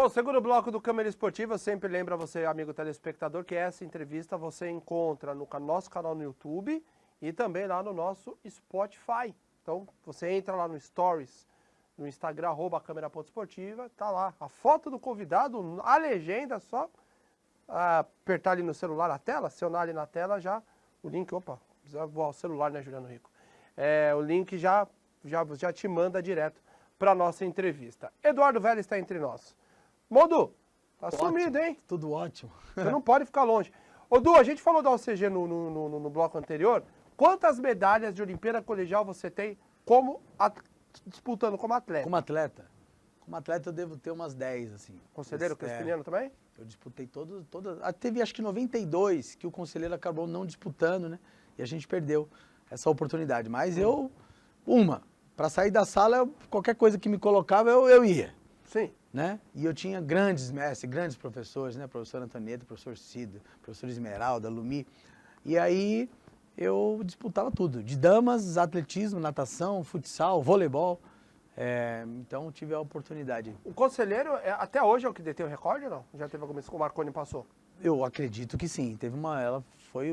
Bom, segundo bloco do Câmera Esportiva, eu sempre lembro a você, amigo telespectador, que essa entrevista você encontra no nosso canal no YouTube e também lá no nosso Spotify. Então, você entra lá no Stories, no Instagram, @câmera.esportiva, tá lá a foto do convidado, a legenda, só apertar ali no celular a tela, acionar ali na tela já, o link, opa, precisa voar o celular, né, Juliano Rico? O link já te manda direto para nossa entrevista. Eduardo Vélez está entre nós. Modu, tá sumido, hein? Tudo ótimo. Você não pode ficar longe. Ô, Du, a gente falou da OCG no bloco anterior. Quantas medalhas de Olimpíada Colegial você tem disputando como atleta? Como atleta? Como atleta eu devo ter umas 10, assim. Conselheiro Crespiniano também? Eu disputei todas. Teve acho que 92 que o conselheiro acabou não disputando, né? E a gente perdeu essa oportunidade. Mas para sair da sala, qualquer coisa que me colocava, eu ia. Sim. Né? E eu tinha grandes mestres, grandes professores, né? Professor Antonieta, professor Cido, professor Esmeralda, Lumi. E aí eu disputava tudo, de damas, atletismo, natação, futsal, voleibol. Então tive a oportunidade. O conselheiro, até hoje é o que detém o recorde ou não? Já teve alguma vez que o Marconi passou? Eu acredito que sim. Ela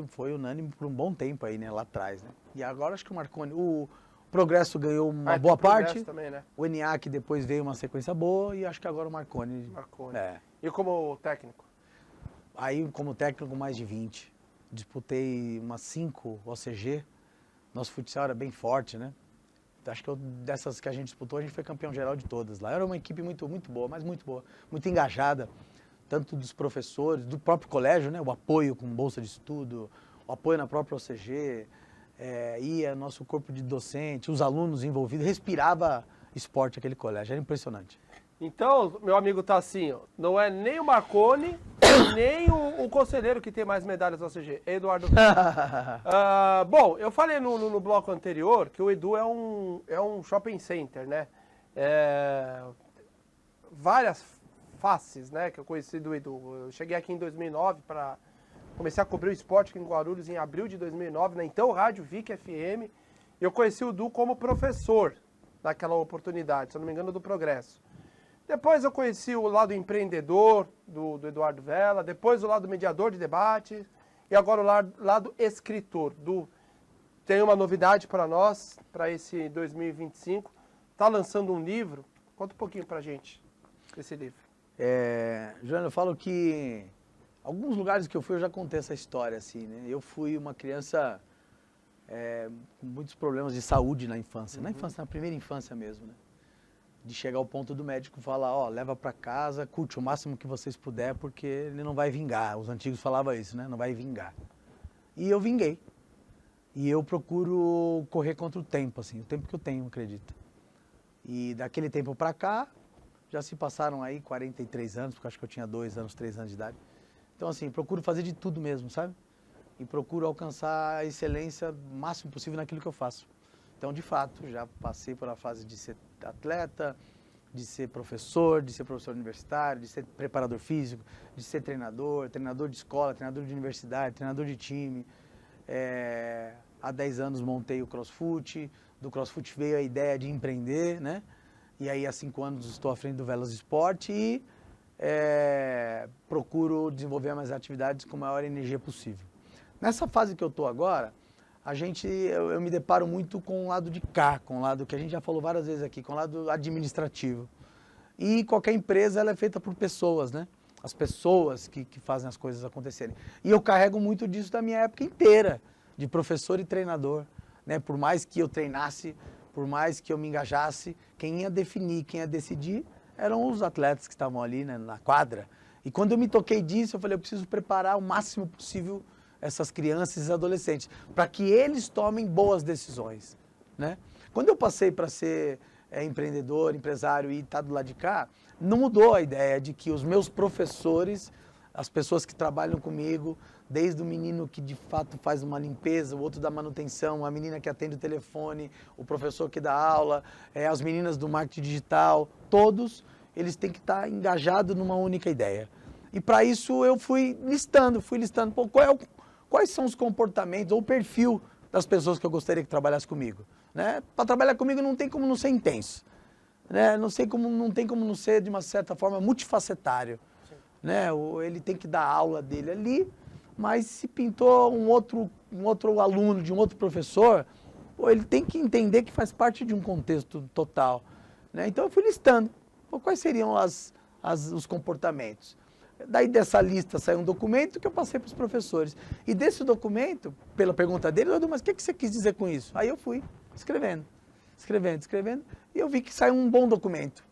foi unânime por um bom tempo aí, né? Lá atrás, né? E agora acho que o Marconi... O Progresso ganhou uma boa parte, também, né? O ENIAC depois veio uma sequência boa e acho que agora o Marconi. E como técnico? Aí como técnico mais de 20. Disputei umas 5 OCG, nosso futsal era bem forte, né? Acho que dessas que a gente disputou, a gente foi campeão geral de todas lá. Era uma equipe muito, muito boa, mas muito boa, muito engajada, tanto dos professores, do próprio colégio, né? O apoio com bolsa de estudo, o apoio na própria OCG, ia nosso corpo de docente, os alunos envolvidos, respirava esporte aquele colégio, era impressionante. Então, meu amigo Tassinho, não é nem o Marconi, nem o conselheiro que tem mais medalhas do OCG, é Eduardo. Bom, eu falei no bloco anterior que o Edu é um shopping center, né? Várias faces, né, que eu conheci do Edu. Eu cheguei aqui em 2009 para... Comecei a cobrir o esporte aqui em Guarulhos em abril de 2009, na então Rádio Vic FM. Eu conheci o Edu como professor naquela oportunidade, se eu não me engano, do Progresso. Depois eu conheci o lado empreendedor do Eduardo Vela, depois o lado mediador de debate e agora o lado escritor. Tem uma novidade para nós, para esse 2025. Está lançando um livro. Conta um pouquinho para a gente desse livro. Joana, eu falo que alguns lugares que eu fui eu já contei essa história, assim, né? Eu fui uma criança com muitos problemas de saúde na infância. Na infância, na primeira infância mesmo, né? De chegar ao ponto do médico falar, leva para casa, curte o máximo que vocês puder, porque ele não vai vingar. Os antigos falavam isso, né? Não vai vingar. E eu vinguei. E eu procuro correr contra o tempo, assim, o tempo que eu tenho, acredito. E daquele tempo para cá, já se passaram aí 43 anos, porque acho que eu tinha 2 anos, 3 anos de idade. Então, assim, procuro fazer de tudo mesmo, sabe? E procuro alcançar a excelência o máximo possível naquilo que eu faço. Então, de fato, já passei por a fase de ser atleta, de ser professor universitário, de ser preparador físico, de ser treinador de escola, treinador de universidade, treinador de time. Há 10 anos montei o CrossFoot, do CrossFoot veio a ideia de empreender, né? E aí há 5 anos estou à frente do Velas Esporte e procuro desenvolver mais atividades com a maior energia possível. Nessa fase que eu estou agora, eu me deparo muito com o lado de cá, com o lado que a gente já falou várias vezes aqui, com o lado administrativo. E qualquer empresa ela é feita por pessoas, né? As pessoas que fazem as coisas acontecerem. E eu carrego muito disso da minha época inteira, de professor e treinador, né? Por mais que eu treinasse, por mais que eu me engajasse, quem ia definir, quem ia decidir, eram os atletas que estavam ali, né, na quadra. E quando eu me toquei disso, eu falei, eu preciso preparar o máximo possível essas crianças e esses adolescentes, para que eles tomem boas decisões, né? Quando eu passei para ser empreendedor, empresário e estar do lado de cá, não mudou a ideia de que os meus professores, as pessoas que trabalham comigo, desde o menino que de fato faz uma limpeza, o outro da manutenção, a menina que atende o telefone, o professor que dá aula, as meninas do marketing digital, todos eles têm que estar engajados numa única ideia. E para isso eu fui listando, pô, quais são os comportamentos ou o perfil das pessoas que eu gostaria que trabalhasse comigo, né? Para trabalhar comigo não tem como não ser intenso. né? Não tem como não ser, de uma certa forma, multifacetário. Né? Ele tem que dar aula dele ali, mas se pintou um outro aluno de um outro professor, ele tem que entender que faz parte de um contexto total. Né? Então eu fui listando quais seriam os comportamentos. Daí dessa lista saiu um documento que eu passei para os professores. E desse documento, pela pergunta dele, eu disse, mas o que você quis dizer com isso? Aí eu fui escrevendo, e eu vi que saiu um bom documento.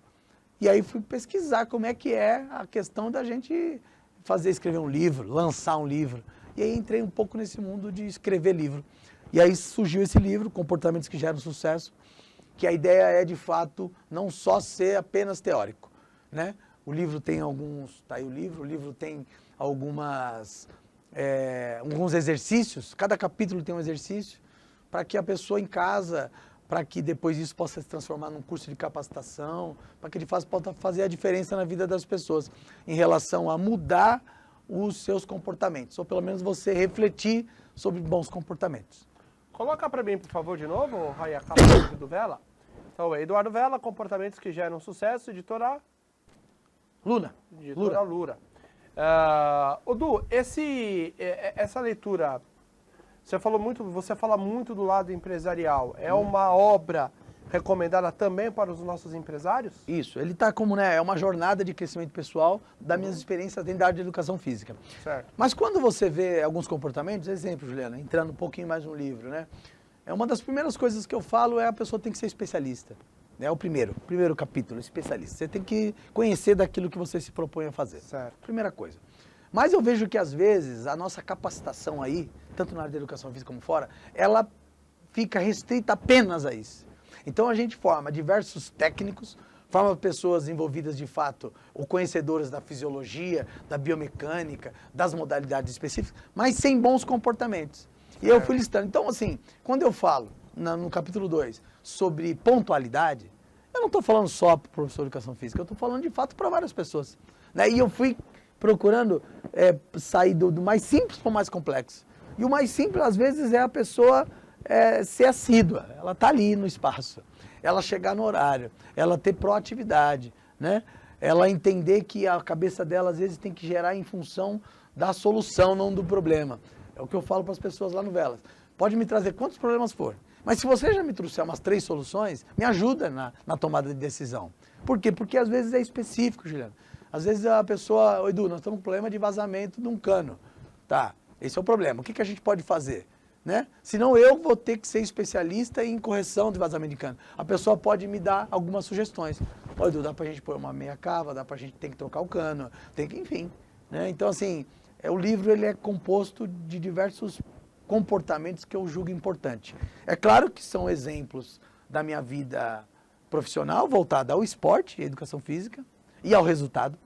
E aí fui pesquisar como é que é a questão da gente escrever um livro, lançar um livro. E aí entrei um pouco nesse mundo de escrever livro. E aí surgiu esse livro, Comportamentos que Geram Sucesso, que a ideia é, de fato, não só ser apenas teórico, né? O livro tem alguns, tá aí o livro tem alguns exercícios, cada capítulo tem um exercício, para que a pessoa em casa, para que depois isso possa se transformar num curso de capacitação, para que ele possa fazer a diferença na vida das pessoas, em relação a mudar os seus comportamentos, ou pelo menos você refletir sobre bons comportamentos. Coloca para mim, por favor, de novo, Rai, a capa do Vela. Então, Eduardo Vela, Comportamentos que Geram Sucesso, editora... Lura. Editora Lura. Du, essa leitura, você fala muito do lado empresarial. É uma obra recomendada também para os nossos empresários? Isso, ele está como, né, é uma jornada de crescimento pessoal das minhas experiências dentro da área de educação física. Certo. Mas quando você vê alguns comportamentos, exemplo, Juliana, entrando um pouquinho mais no livro, né? Uma das primeiras coisas que eu falo é a pessoa tem que ser especialista. É o primeiro capítulo, especialista. Você tem que conhecer daquilo que você se propõe a fazer. Certo. Primeira coisa. Mas eu vejo que, às vezes, a nossa capacitação aí, tanto na área da educação física como fora, ela fica restrita apenas a isso. Então, a gente forma diversos técnicos, forma pessoas envolvidas, de fato, ou conhecedoras da fisiologia, da biomecânica, das modalidades específicas, mas sem bons comportamentos. E eu fui listando. Então, assim, quando eu falo, no capítulo 2, sobre pontualidade, eu não estou falando só para o professor de educação física, eu estou falando de fato para várias pessoas. Né? E eu fui procurando sair do mais simples para o mais complexo. E o mais simples, às vezes, é a pessoa ser assídua, ela está ali no espaço, ela chegar no horário, ela ter proatividade, né? Ela entender que a cabeça dela, às vezes, tem que gerar em função da solução, não do problema. É o que eu falo para as pessoas lá no Velas. Pode me trazer quantos problemas for. Mas se você já me trouxer umas 3 soluções, me ajuda na tomada de decisão. Por quê? Porque às vezes é específico, Juliano. Às vezes a pessoa, Edu, nós estamos com um problema de vazamento de um cano. Tá, esse é o problema. O que a gente pode fazer? Né? Senão eu vou ter que ser especialista em correção de vazamento de cano. A pessoa pode me dar algumas sugestões. Ó, Edu, dá pra gente pôr uma meia cava, dá pra gente ter que trocar o cano, tem que, enfim. Né? Então, assim, o livro ele é composto de diversos comportamentos que eu julgo importante. É claro que são exemplos da minha vida profissional, voltada ao esporte, à educação física e ao resultado,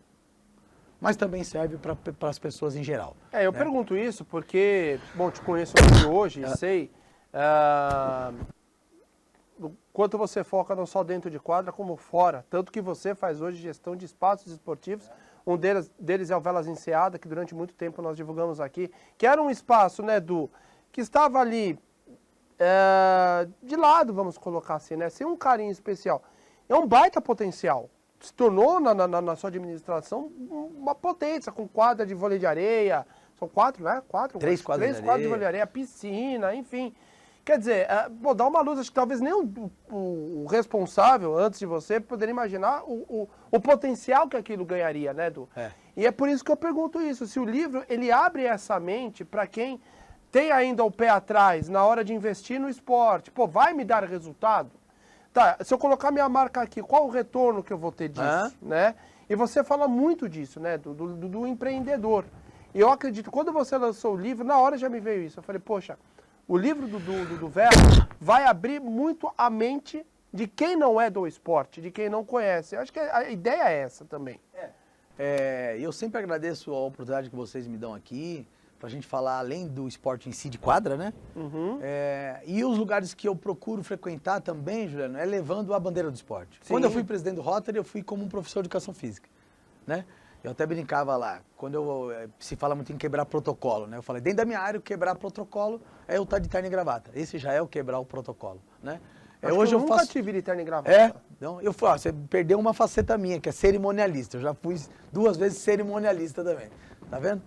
mas também serve para as pessoas em geral. Eu né? pergunto isso porque, bom, te conheço de hoje e sei o quanto você foca não só dentro de quadra como fora, tanto que você faz hoje gestão de espaços esportivos. Um deles é o Velas Enseada, que durante muito tempo nós divulgamos aqui, que era um espaço, né, Edu, que estava ali de lado, vamos colocar assim, né, sem um carinho especial. É um baita potencial. Se tornou, na sua administração, uma potência, com quadra de vôlei de areia. São 4, né? 3 quadras de vôlei de areia, piscina, enfim. Quer dizer, dar uma luz, acho que talvez nem o responsável, antes de você, poderia imaginar o potencial que aquilo ganharia, né, Edu? E é por isso que eu pergunto isso, se o livro, ele abre essa mente para quem tem ainda o pé atrás na hora de investir no esporte. Pô, vai me dar resultado? Tá, se eu colocar minha marca aqui, qual o retorno que eu vou ter disso, né? E você fala muito disso, né, do empreendedor. E eu acredito, quando você lançou o livro, na hora já me veio isso. Eu falei, poxa, o livro do Vela vai abrir muito a mente de quem não é do esporte, de quem não conhece. Eu acho que a ideia é essa também. Eu sempre agradeço a oportunidade que vocês me dão aqui, pra gente falar além do esporte em si de quadra, né? Uhum. E os lugares que eu procuro frequentar também, Juliano, é levando a bandeira do esporte. Sim. Quando eu fui presidente do Rotary, eu fui como um professor de educação física, né? Eu até brincava lá, quando se fala muito em quebrar protocolo, né? Eu falei, dentro da minha área, quebrar protocolo é eu estar de terno e gravata. Esse já é o quebrar o protocolo, né? Hoje eu nunca tive de terno e gravata. Então, eu falo, você perdeu uma faceta minha, que é cerimonialista. Eu já fui 2 vezes cerimonialista também. Tá vendo?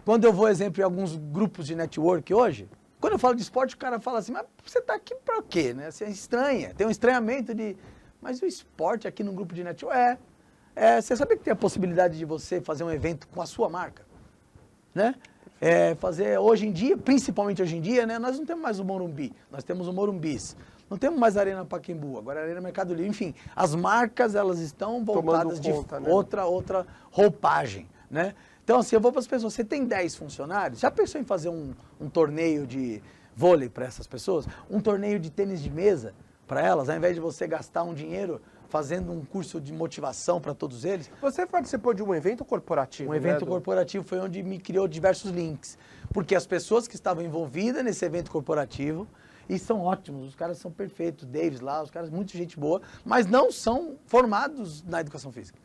Quando eu vou, exemplo, em alguns grupos de network hoje, quando eu falo de esporte, o cara fala assim, mas você tá aqui pra quê, né? Você estranha, tem um estranhamento de... Mas o esporte aqui no grupo de network você sabia que tem a possibilidade de você fazer um evento com a sua marca? Né? Fazer hoje em dia, principalmente hoje em dia, né? Nós não temos mais o Morumbi, nós temos o Morumbis. Não temos mais a Arena Pacaembu, agora a Arena Mercado Livre. Enfim, as marcas, elas estão voltadas de outra roupagem, né? Então, assim, eu vou para as pessoas, você tem 10 funcionários? Já pensou em fazer um torneio de vôlei para essas pessoas? Um torneio de tênis de mesa para elas, ao invés de você gastar um dinheiro fazendo um curso de motivação para todos eles? Você participou de um evento corporativo, Um evento corporativo foi onde me criou diversos links. Porque as pessoas que estavam envolvidas nesse evento corporativo, e são ótimos, os caras são perfeitos, Davis lá, os caras, muita gente boa, mas não são formados na educação física.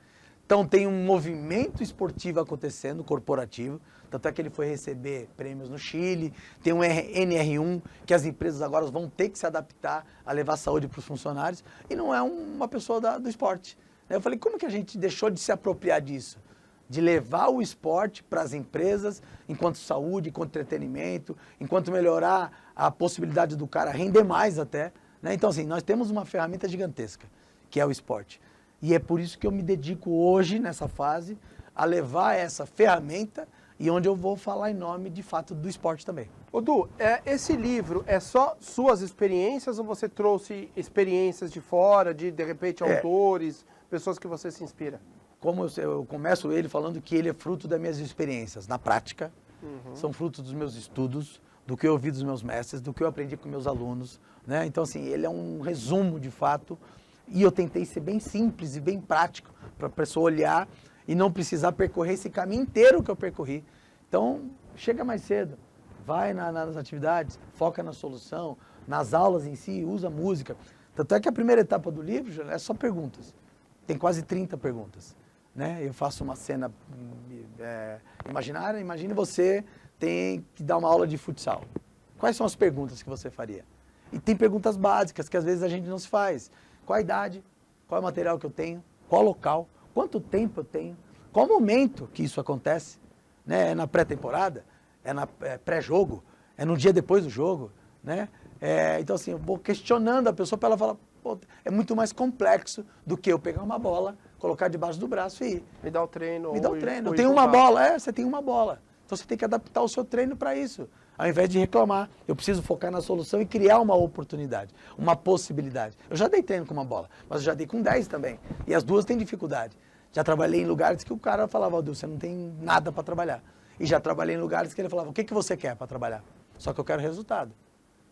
Então tem um movimento esportivo acontecendo, corporativo, tanto é que ele foi receber prêmios no Chile, tem um NR1, que as empresas agora vão ter que se adaptar a levar saúde para os funcionários, e não é uma pessoa do esporte. Eu falei, como que a gente deixou de se apropriar disso? De levar o esporte para as empresas, enquanto saúde, enquanto entretenimento, enquanto melhorar a possibilidade do cara render mais até. Né? Então, assim, nós temos uma ferramenta gigantesca, que é o esporte. E é por isso que eu me dedico hoje, nessa fase, a levar essa ferramenta e onde eu vou falar em nome, de fato, do esporte também. Ô Du, esse livro é só suas experiências ou você trouxe experiências de fora, de repente, autores, pessoas que você se inspira? Como eu começo ele falando que ele é fruto das minhas experiências na prática, são frutos dos meus estudos, do que eu ouvi dos meus mestres, do que eu aprendi com meus alunos, né? Então, assim, ele é um resumo, de fato, e eu tentei ser bem simples e bem prático para a pessoa olhar e não precisar percorrer esse caminho inteiro que eu percorri. Então, chega mais cedo, vai nas atividades, foca na solução, nas aulas em si, usa música. Tanto é que a primeira etapa do livro é só perguntas. Tem quase 30 perguntas. Né? Eu faço uma cena imaginária, imagine você tem que dar uma aula de futsal. Quais são as perguntas que você faria? E tem perguntas básicas que às vezes a gente não se faz. Qual a idade? Qual é o material que eu tenho? Qual local? Quanto tempo eu tenho? Qual o momento que isso acontece? Né? É na pré-temporada? É na pré-jogo? É no dia depois do jogo? Né? Então assim, eu vou questionando a pessoa para ela falar, pô, é muito mais complexo do que eu pegar uma bola, colocar debaixo do braço e ir. Me dá o treino. Me dá o treino. Eu tenho uma bola. Você tem uma bola. Então você tem que adaptar o seu treino para isso. Ao invés de reclamar, eu preciso focar na solução e criar uma oportunidade, uma possibilidade. Eu já dei treino com uma bola, mas eu já dei com 10 também. E as duas têm dificuldade. Já trabalhei em lugares que o cara falava, Aldo, você não tem nada para trabalhar. E já trabalhei em lugares que ele falava, o que você quer para trabalhar? Só que eu quero resultado.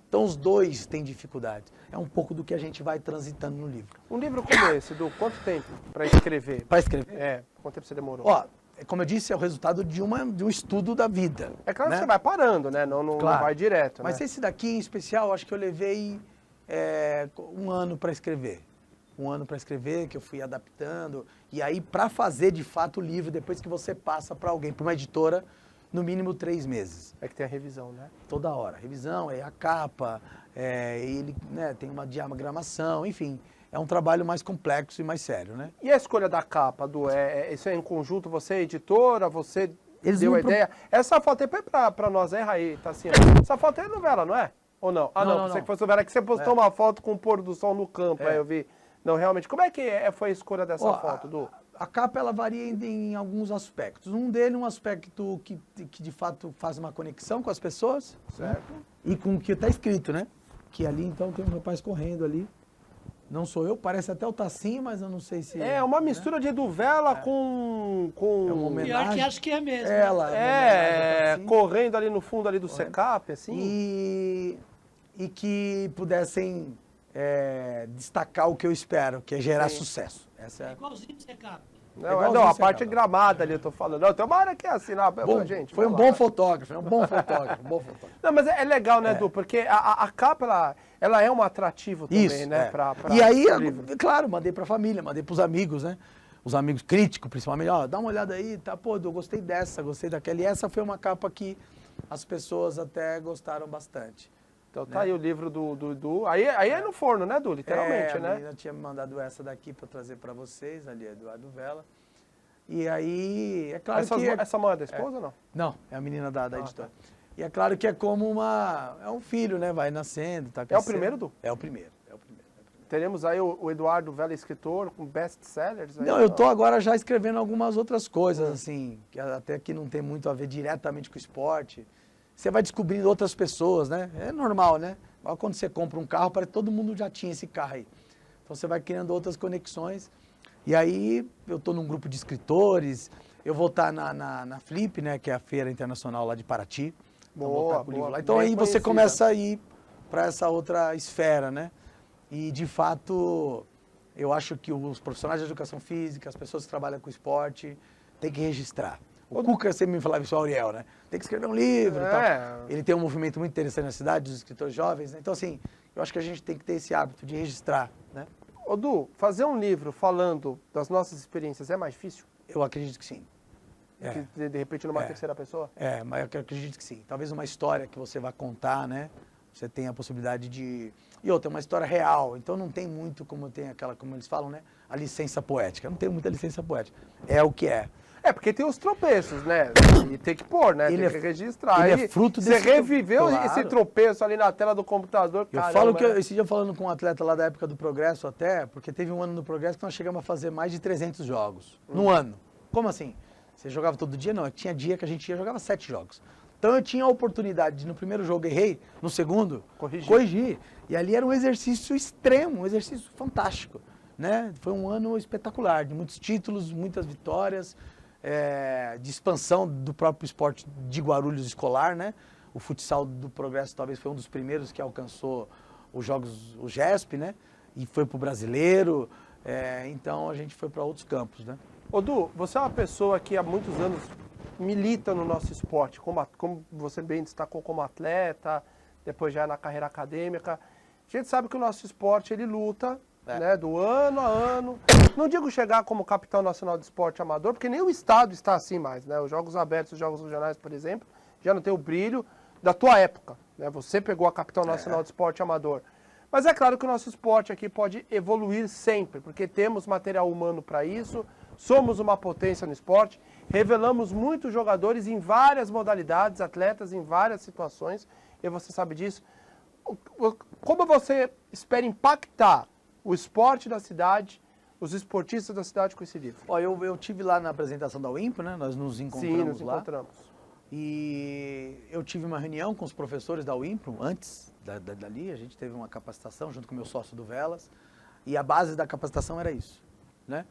Então os dois têm dificuldade. É um pouco do que a gente vai transitando no livro. Um livro como esse, Du, quanto tempo para escrever? Para escrever? Quanto tempo você demorou? Ó, como eu disse, é o resultado de um estudo da vida. É claro, né? que você vai parando, né? Não vai direto. Mas né? esse daqui em especial, acho que eu levei 1 ano para escrever. 1 ano para escrever, que eu fui adaptando. E aí, para fazer de fato o livro, depois que você passa para alguém, para uma editora, no mínimo 3 meses. É que tem a revisão, né? Toda hora. Revisão, a capa, ele tem uma diagramação, enfim. É um trabalho mais complexo e mais sério, né? E a escolha da capa, Du? Isso é em conjunto, você é editora, você deu a ideia? Essa foto aí pra nós, Raí? Tá assim, ó. Essa foto é novela, não é? Ou não? Ah, não, pensei que fosse novela, que você postou uma foto com o pôr do sol no campo, aí eu vi. Não, realmente. Como é que foi a escolha dessa foto, Du? A capa, ela varia em alguns aspectos. Um deles, um aspecto que de fato faz uma conexão com as pessoas. Certo. Né? E com o que está escrito, né? Que ali, então, tem um rapaz correndo ali. Não sou eu, parece até o Tassim, mas eu não sei se... É uma mistura de Duvela com... É uma homenagem. Pior que acho que é mesmo. Ela, correndo ali no fundo ali do secap, assim. E que pudessem destacar o que eu espero, que é gerar sucesso. Essa É igualzinho você capa. Não, a parte gramada ali eu tô falando. Não, tem uma área que é assim, gente. Foi um bom fotógrafo, um bom fotógrafo. Não, mas é legal, né, Du? Porque a capa, ela é um atrativo também, isso, né? E aí, claro, mandei pra família, mandei pros amigos, né? Os amigos críticos, principalmente, ó, dá uma olhada aí, tá? Pô, eu gostei dessa, gostei daquela. E essa foi uma capa que as pessoas até gostaram bastante. Então tá aí o livro do Edu. Aí é no forno, né, Edu? Literalmente, né? A menina tinha me mandado essa daqui para trazer para vocês, ali, Eduardo Vela. E aí, é claro que... Essa mãe é da esposa ou não? Não, é a menina da editora. Tá. E é claro que é como é um filho, né? Vai nascendo, tá crescendo. É o primeiro, Edu? É o primeiro. Teremos aí o Eduardo Vela, escritor, com best-sellers? Não, eu tô agora já escrevendo algumas outras coisas, assim, que até que não tem muito a ver diretamente com o esporte. Você vai descobrindo outras pessoas, né? É normal, né? Quando você compra um carro, parece que todo mundo já tinha esse carro aí. Então você vai criando outras conexões. E aí eu tô num grupo de escritores, eu vou estar na Flip, né? Que é a feira internacional lá de Paraty. Então, vou estar com o livro lá. Então aí você começa a ir para essa outra esfera, né? E, de fato, eu acho que os profissionais de educação física, as pessoas que trabalham com esporte, têm que registrar. O Cuca sempre me falava isso, o Auriel, né? Tem que escrever um livro e tal. Ele tem um movimento muito interessante na cidade, dos escritores jovens, né? Então, assim, eu acho que a gente tem que ter esse hábito de registrar, né? Ô, Du, fazer um livro falando das nossas experiências é mais difícil? Eu acredito que sim. De repente, numa terceira pessoa? Mas eu acredito que sim. Talvez uma história que você vai contar, né? Você tem a possibilidade de... E outra, é uma história real, então não tem muito, como tem aquela, como eles falam, né? A licença poética. Não tem muita licença poética. É o que é. É, porque tem os tropeços, né? E tem que pôr, né? Tem que registrar. Ele é fruto desse... Você reviveu esse tropeço ali na tela do computador, caramba. Eu falo que, esse dia falando com um atleta lá da época do Progresso até, porque teve um ano no Progresso que nós chegamos a fazer mais de 300 jogos. No ano. Como assim? Você jogava todo dia? Não, tinha dia que a gente jogava 7 jogos. Então eu tinha a oportunidade de, no primeiro jogo, errei, no segundo, corrigir. E ali era um exercício extremo, um exercício fantástico, né? Foi um ano espetacular, de muitos títulos, muitas vitórias, de expansão do próprio esporte de Guarulhos escolar, né? O futsal do Progresso talvez foi um dos primeiros que alcançou os jogos, o GESP, né? E foi para o brasileiro, então a gente foi para outros campos, né? Ô, Du, você é uma pessoa que há muitos anos milita no nosso esporte, como você bem destacou como atleta, depois já na carreira acadêmica. A gente sabe que o nosso esporte, ele luta, né, do ano a ano. Não digo chegar como capitão nacional de esporte amador, porque nem o Estado está assim mais, né? Os Jogos Abertos, os Jogos Regionais, por exemplo, já não tem o brilho da tua época, né? Você pegou a capitão nacional de esporte amador. Mas é claro que o nosso esporte aqui pode evoluir sempre, porque temos material humano para isso, somos uma potência no esporte, revelamos muitos jogadores em várias modalidades, atletas em várias situações, e você sabe disso. Como você espera impactar o esporte da cidade, os esportistas da cidade com esse livro? Ó, eu tive lá na apresentação da UIMPO, né? Nós nos encontramos lá. Sim, nos encontramos. E eu tive uma reunião com os professores da UIMPO, antes dali, a gente teve uma capacitação junto com o meu sócio do Velas, e a base da capacitação era isso, né?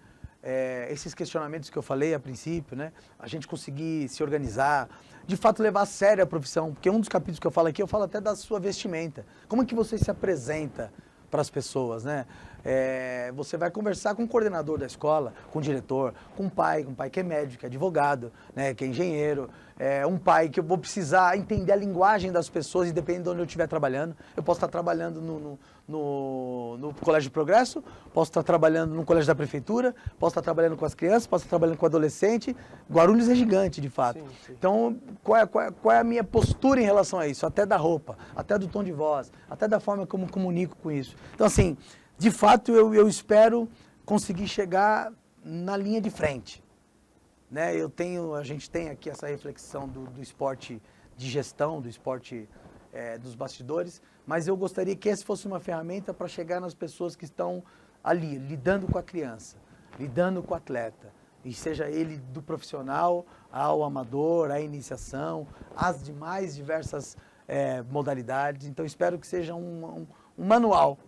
Esses questionamentos que eu falei a princípio, né? A gente conseguir se organizar, de fato levar a sério a profissão, porque um dos capítulos que eu falo aqui, eu falo até da sua vestimenta. Como é que você se apresenta para as pessoas, né? Você vai conversar com o coordenador da escola, com o diretor, com o pai que é médico, que é advogado, né? Que é engenheiro, um pai que eu vou precisar entender a linguagem das pessoas, independente de onde eu estiver trabalhando. Eu posso estar trabalhando no Colégio de Progresso, posso estar trabalhando no Colégio da Prefeitura, posso estar trabalhando com as crianças, posso estar trabalhando com o adolescente. Guarulhos é gigante, de fato. Sim, sim. Então, qual é a minha postura em relação a isso? Até da roupa, até do tom de voz, até da forma como comunico com isso. Então, assim, de fato, eu espero conseguir chegar na linha de frente, né? A gente tem aqui essa reflexão do esporte de gestão, do esporte dos bastidores, mas eu gostaria que essa fosse uma ferramenta para chegar nas pessoas que estão ali, lidando com a criança, lidando com o atleta, e seja ele do profissional ao amador, à iniciação, às demais diversas modalidades. Então, espero que seja um manual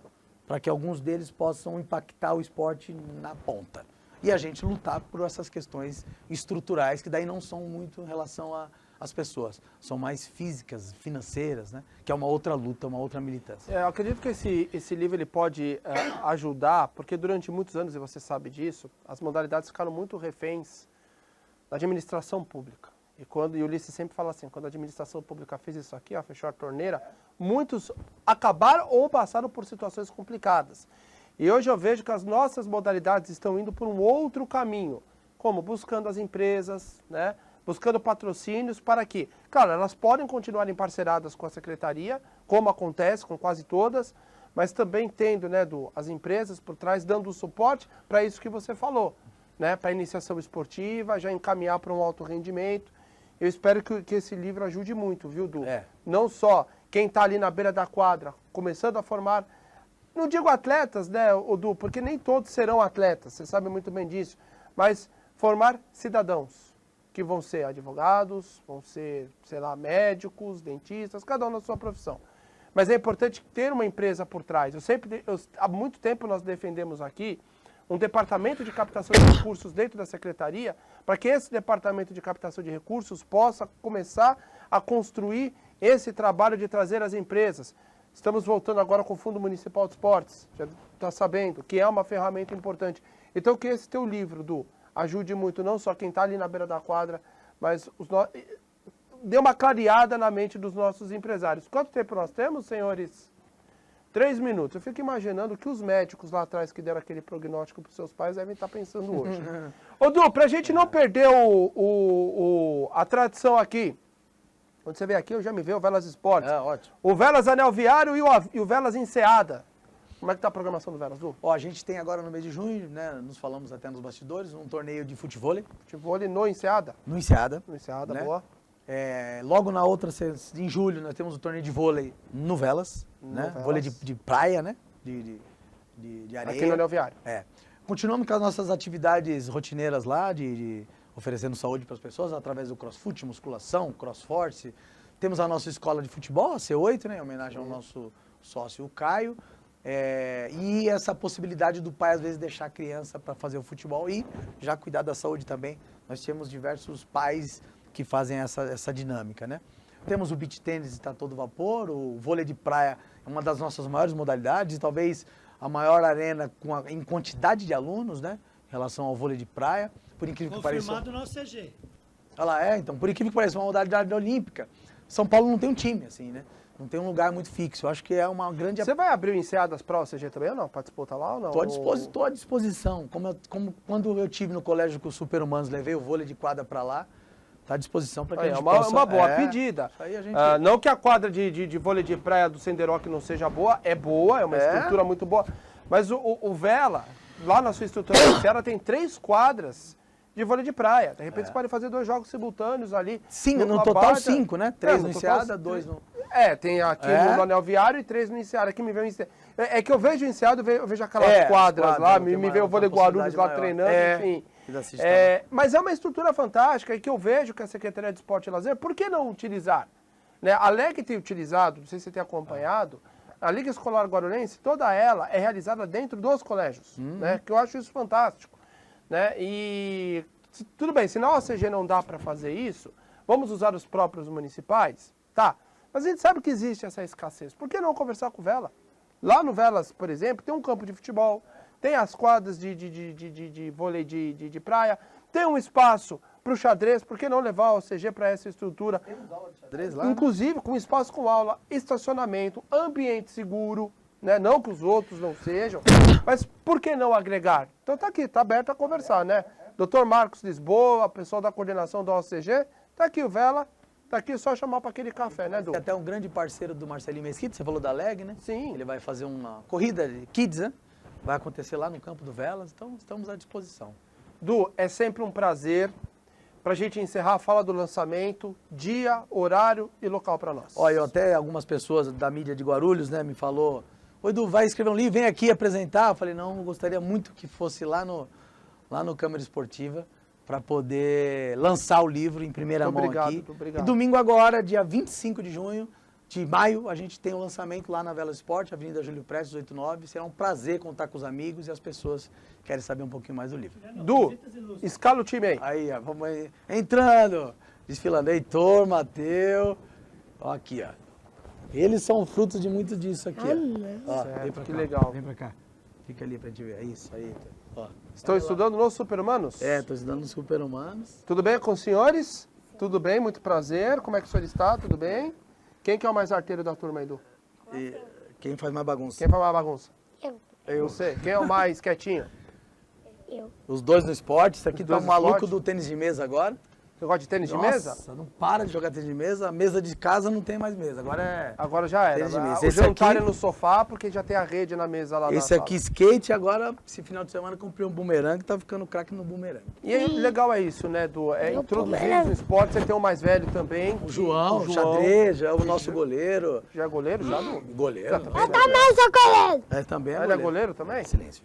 para que alguns deles possam impactar o esporte na ponta. E a gente lutar por essas questões estruturais, que daí não são muito em relação às pessoas, são mais físicas, financeiras, né? Que é uma outra luta, uma outra militância. Eu acredito que esse livro ele pode ajudar, porque durante muitos anos, e você sabe disso, as modalidades ficaram muito reféns da administração pública. E o Ulisses sempre fala assim, quando a administração pública fez isso aqui, fechou a torneira, muitos acabaram ou passaram por situações complicadas. E hoje eu vejo que as nossas modalidades estão indo por um outro caminho, como buscando as empresas, né, buscando patrocínios para que, claro, elas podem continuar emparceradas com a secretaria, como acontece com quase todas, mas também tendo, né, as empresas por trás dando o suporte para isso que você falou, né, para a iniciação esportiva, já encaminhar para um alto rendimento. Eu espero que esse livro ajude muito, viu, Du? Não só quem está ali na beira da quadra, começando a formar, não digo atletas, né, Du, porque nem todos serão atletas, você sabe muito bem disso, mas formar cidadãos, que vão ser advogados, vão ser, sei lá, médicos, dentistas, cada um na sua profissão. Mas é importante ter uma empresa por trás. Há muito tempo nós defendemos aqui um departamento de captação de recursos dentro da secretaria, para que esse departamento de captação de recursos possa começar a construir esse trabalho de trazer as empresas. Estamos voltando agora com o Fundo Municipal de Esportes, já está sabendo, que é uma ferramenta importante. Então que esse teu livro, Du, ajude muito, não só quem está ali na beira da quadra, mas dê uma clareada na mente dos nossos empresários. Quanto tempo nós temos, senhores? 3 minutos. Eu fico imaginando que os médicos lá atrás que deram aquele prognóstico para os seus pais devem estar pensando hoje. Ô, Du, para a gente não perder a tradição aqui, quando você vem aqui, eu já me vejo o Velas Esportes. Ótimo. O Velas Anel Viário e o Velas Enseada. Como é que está a programação do Velas, Du? Ó, a gente tem agora no mês de junho, né, nos falamos até nos bastidores, um torneio de futevôlei. Futevôlei no Enseada? No Enseada. No Enseada, né? Boa. Logo na outra, em julho, nós temos o torneio de vôlei no Velas, né? Velas. Vôlei de praia, né? De areia. Aqui no Anel Viário. Continuamos com as nossas atividades rotineiras lá, oferecendo saúde para as pessoas através do crossfit, musculação, crossforce. Temos a nossa escola de futebol, a C8, né? Em homenagem ao nosso sócio, o Caio. E essa possibilidade do pai, às vezes, deixar a criança para fazer o futebol e já cuidar da saúde também. Nós temos diversos pais que fazem essa dinâmica, né? Temos o beach tênis, está todo vapor, o vôlei de praia é uma das nossas maiores modalidades, talvez a maior arena em quantidade de alunos, né? Em relação ao vôlei de praia, por incrível que pareça. Confirmado no CG. Olha lá, então, por incrível que pareça, uma modalidade olímpica. São Paulo não tem um time, assim, né? Não tem um lugar muito fixo. Eu acho que é uma grande... Você vai abrir o Enseadas para o CG também ou não? Para disputar lá ou não? Estou à disposição. Como quando eu tive no colégio com os Super-Humanos, levei o vôlei de quadra para lá, está à disposição para que a gente possa... É uma boa pedida. Isso aí a gente... não que a quadra de vôlei de praia do Senderoc não seja boa, é uma estrutura muito boa. Mas o Vela, lá na sua estrutura inicial, tem 3 quadras de vôlei de praia. De repente você pode fazer 2 jogos simultâneos ali. Sim, no total 5, né? 3 no Enseada, 2 no... tem aqui no Anel Viário e 3 no Enseada. Aqui me vê o Enseada. É que eu vejo o Enseada, eu vejo aquelas quadras lá, me vê o vôlei Guarulhos lá treinando, enfim. Mas é uma estrutura fantástica e que eu vejo que a Secretaria de Esporte e Lazer, por que não utilizar? Né? A LEG tem utilizado, não sei se você tem acompanhado, a Liga Escolar Guarulhense, toda ela é realizada dentro dos colégios, né? Que eu acho isso fantástico. Né? E tudo bem, se na OCG não dá para fazer isso, vamos usar os próprios municipais? Tá, mas a gente sabe que existe essa escassez. Por que não conversar com o Vela? Lá no Velas, por exemplo, tem um campo de futebol, tem as quadras de vôlei de praia, tem um espaço para o xadrez, por que não levar o OCG para essa estrutura? Temos aula de xadrez lá, inclusive, com espaço com aula, estacionamento, ambiente seguro, né? Não que os outros não sejam, mas por que não agregar? Então tá aqui, tá aberto a conversar, né? Dr. Marcos Lisboa, pessoal da coordenação do OCG, tá aqui o Vela, tá aqui só chamar para aquele café, né, Du? Tem até um grande parceiro do Marcelinho Mesquita, você falou da LEG, né? Sim. Ele vai fazer uma corrida de kids, né? Vai acontecer lá no campo do Velas, então estamos à disposição. Du, é sempre um prazer. Pra gente encerrar, fala do lançamento, dia, horário e local para nós. Olha, até algumas pessoas da mídia de Guarulhos, né, me falou: "Oi, Du, vai escrever um livro, vem aqui apresentar". Eu falei: "Não, eu gostaria muito que fosse lá no Câmara Esportiva para poder lançar o livro em primeira mão aqui". Muito obrigado. E domingo agora, dia 25 de maio, a gente tem o lançamento lá na Velas Esporte, Avenida Júlio Prestes, 89. Será um prazer contar com os amigos e as pessoas que querem saber um pouquinho mais do livro. Du, escala o time aí. Aí, ó, vamos aí. Entrando, desfilando, Heitor, Mateu, ó, aqui, ó. Eles são frutos de muito disso aqui, ó. Ó, Certo, vem pra que cá, legal. Vem pra cá. Fica ali pra gente ver. É isso aí, Heitor. Ó. Estão estudando nos Super-Humanos? Estou estudando nos Super-Humanos. Tudo bem com os senhores? Tudo bem, muito prazer. Como é que o senhor está? Tudo bem? Quem que é o mais arteiro da turma aí, Du? E quem faz mais bagunça? Quem faz mais bagunça? Eu. Você. Quem é o mais quietinho? Eu. Os dois no esporte. Isso aqui Os tá um dois no maluco esporte? do tênis de mesa agora. Você gosta de tênis de mesa? Nossa, não para de jogar tênis de mesa. A mesa de casa não tem mais mesa. Agora já era. Tênis de mesa. O Esse jantar aqui- é no sofá, porque já tem a rede na mesa lá na Esse sala. aqui, skate. Agora, esse final de semana, comprei um bumerangue. Tá ficando craque no bumerangue. E aí, legal é isso, né, Du? É introduzir no esporte, você tem o mais velho também. O João, xadrez, é o nosso goleiro. Já é goleiro, já, Du? Goleiro. Já também. Também sou goleiro. É, também é Ele é goleiro também? Silêncio.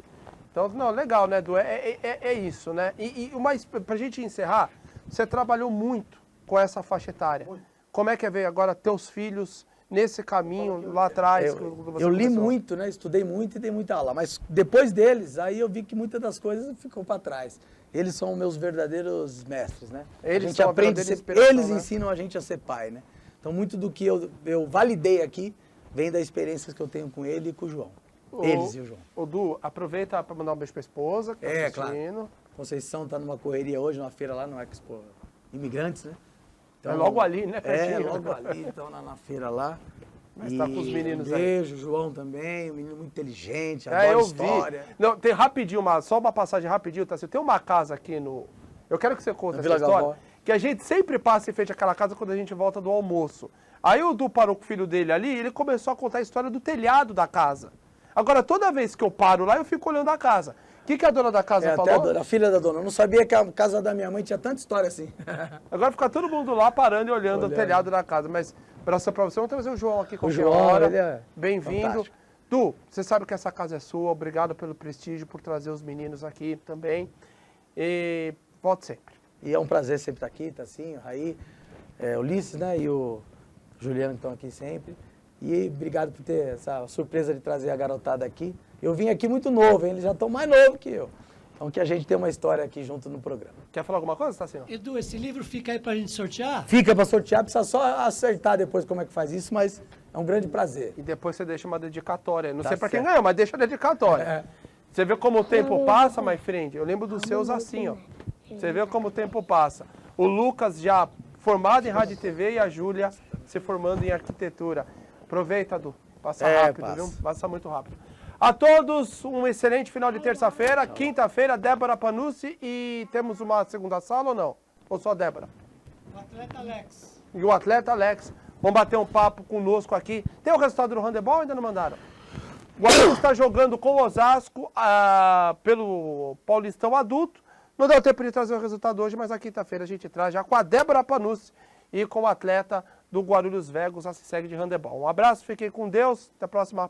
Então, não, legal, né, Du? É isso, né? Mas pra gente encerrar, você trabalhou muito com essa faixa etária. Como é que é ver agora teus filhos nesse caminho lá atrás? que você Eu li começou? muito, né? Estudei muito e dei muita aula. Mas depois deles, aí eu vi que muitas das coisas ficou para trás. Eles são meus verdadeiros mestres, né? Eles a gente são a aprende, verdadeira inspiração, eles né? ensinam a gente a ser pai, né? Então muito do que eu validei aqui vem das experiências que eu tenho com ele e com o João. Eles e o João. Ô, Du, aproveita para mandar um beijo pra esposa, que tá assistindo. Conceição tá numa correria hoje, numa feira lá no Expo Imigrantes, né? Então, É logo ali, né, É, pertinho. logo ali, então na feira lá. Mas tá com os meninos um aí. beijo, João também, um menino muito inteligente, É, adora eu história. vi. Não, tem rapidinho, só uma passagem rapidinho, tá? Tem uma casa aqui no... Eu quero que você conte Na essa Vila história. Galvão. Que a gente sempre passa em frente àquela casa quando a gente volta do almoço. Aí o Du parou com o filho dele ali e ele começou a contar a história do telhado da casa. Agora, toda vez que eu paro lá, eu fico olhando a casa. O que a dona da casa Até falou? a filha da dona. Eu não sabia que a casa da minha mãe tinha tanta história assim. Agora fica todo mundo lá parando e olhando o Olhando. telhado da casa. Mas, abraço pra você, vamos trazer o João aqui qualquer João, hora. ele é Bem-vindo. fantástico. Du, você sabe que essa casa é sua. Obrigado pelo prestígio, por trazer os meninos aqui também. E volte sempre. E é um prazer sempre estar aqui, Tassinho, Raí, Ulisses, né? E o Juliano que estão aqui sempre. E obrigado por ter essa surpresa de trazer a garotada aqui. Eu vim aqui muito novo, hein? Eles já estão mais novos que eu. Então que a gente tem uma história aqui junto no programa. Quer falar alguma coisa, Tassinho? Edu, esse livro fica aí pra gente sortear? Fica para sortear, precisa só acertar depois como é que faz isso, mas é um grande prazer. E depois você deixa uma dedicatória. Não Tá sei pra quem certo. ganhou, mas deixa a dedicatória. É. Você vê como o tempo passa, my friend? Eu lembro dos seus assim, ó. Você vê como o tempo passa. O Lucas já formado em rádio e TV e a Júlia se formando em arquitetura. Aproveita, Du. Passa rápido, passa. viu? Passa muito rápido. A todos, um excelente final de terça-feira. Quinta-feira, Débora Panucci. E temos uma segunda sala ou não? Ou só Débora? O atleta Alex. E o atleta Alex. Vão bater um papo conosco aqui. Tem o resultado do handebol ou ainda não mandaram? O Guarulhos está jogando com o Osasco pelo Paulistão Adulto. Não deu tempo de trazer o resultado hoje, mas na quinta-feira a gente traz já com a Débora Panucci e com o atleta do Guarulhos Vegos, a segue de handebol. Um abraço, fiquem com Deus. Até a próxima.